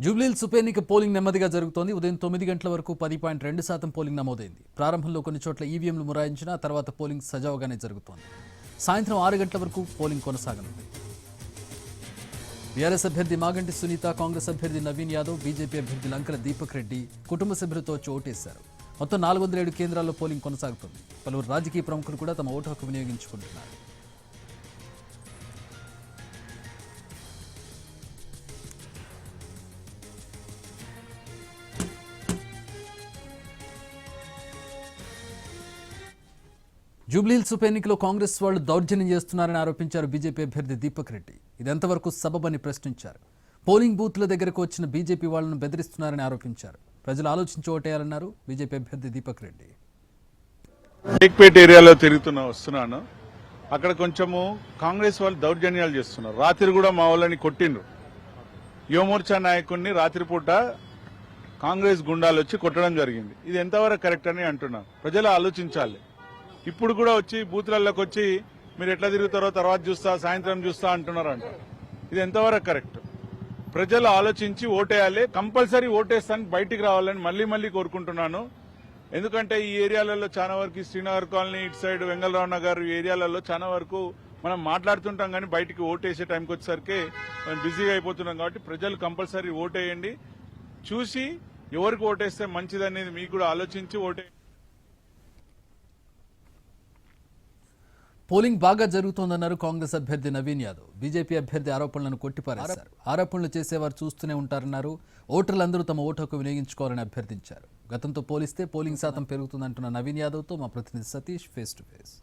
జూబ్లీహిల్స్ ఉప ఎన్నిక పోలింగ్ నెమ్మదిగా జరుగుతోంది. ఉదయం 9 గంటల వరకు 10.2% పోలింగ్ నమోదైంది. ప్రారంభంలో కొన్ని చోట్ల ఈవీఎంలు మొరాయించిన తర్వాత పోలింగ్ సజావుగానే జరుగుతోంది. సాయంత్రం 6 గంటల వరకు పోలింగ్ కొనసాగనుంది. బీఆర్ఎస్ అభ్యర్థి మాగంటి సునీత, కాంగ్రెస్ అభ్యర్థి నవీన్ యాదవ్, బీజేపీ అభ్యర్థి లంకల దీపక్ రెడ్డి కుటుంబ సభ్యులతో వచ్చి ఓటేశారు. మొత్తం 407 కేంద్రాల్లో పోలింగ్ కొనసాగుతోంది. పలువురు రాజకీయ ప్రముఖులు కూడా తమ ఓటు హక్కు వినియోగించుకుంటున్నారు. జూబ్లీహిల్స్ ఉప ఎన్నికలో కాంగ్రెస్ వాళ్లు దౌర్జన్యం చేస్తున్నారని ఆరోపించారు బీజేపీ అభ్యర్థి దీపక్ రెడ్డి. ఇది ఎంతవరకు సబబని ప్రశ్నించారు. పోలింగ్ బూత్ల దగ్గరకు వచ్చిన బీజేపీ వాళ్లను బెదిరిస్తున్నారని ఆరోపించారు. ప్రజలు ఆలోచించి ఓటేయాలన్నారు బీజేపీ అభ్యర్థి దీపక్ రెడ్డి. టేక్పేట్ ఏరియాలో వస్తున్నాను. అక్కడ కొంచెము కాంగ్రెస్ వాళ్ళు దౌర్జన్యాలు చేస్తున్నారు. రాత్రి కూడా మా వాళ్ళని కొట్టిండ్రు. యువమోర్చా నాయకుడిని రాత్రిపూట కాంగ్రెస్ గుండాలు వచ్చి కొట్టడం జరిగింది. ఇది ఎంతవరకు కరెక్ట్ అని అంటున్నారు. ప్రజలు ఆలోచించాలి. ఇప్పుడు కూడా వచ్చి బూత్లలోకి వచ్చి మీరు ఎట్లా తిరుగుతారో తర్వాత చూస్తా, సాయంత్రం చూస్తా అంటున్నారంట. ఇది ఎంతవరకు కరెక్ట్? ప్రజలు ఆలోచించి ఓటేయాలి. కంపల్సరీ ఓటేస్తాను బయటికి రావాలని మళ్లీ కోరుకుంటున్నాను. ఎందుకంటే ఈ ఏరియాలలో చాలా వరకు శ్రీనగర్ కాలనీ, ఇటు సైడ్ వెంగళరావు నగర్ ఏరియాలలో చాలా వరకు మనం మాట్లాడుతుంటాం, కానీ బయటికి ఓటేసే టైంకి వచ్చేసరికి మనం బిజీగా అయిపోతున్నాం. కాబట్టి ప్రజలు కంపల్సరీ ఓటేయండి. చూసి ఎవరికి ఓటేస్తే మంచిదనేది మీకు కూడా ఆలోచించి ఓటేయండి. పోలింగ్ బాగా జరుగుతోందన్నారు కాంగ్రెస్ అభ్యర్థి నవీన్ యాదవ్. బీజేపీ అభ్యర్థి ఆరోపణలను కొట్టిపారేశారు. ఆరోపణలు చేసేవారు చూస్తూనే ఉంటారన్నారు. ఓటర్లందరూ తమ ఓటు హక్కు వినియోగించుకోవాలని అభ్యర్థించారు. గతంతో పోలిస్తే పోలింగ్ శాతం పెరుగుతుందంటున్న నవీన్ యాదవ్తో మా ప్రతినిధి సతీష్ ఫేస్ టు ఫేస్.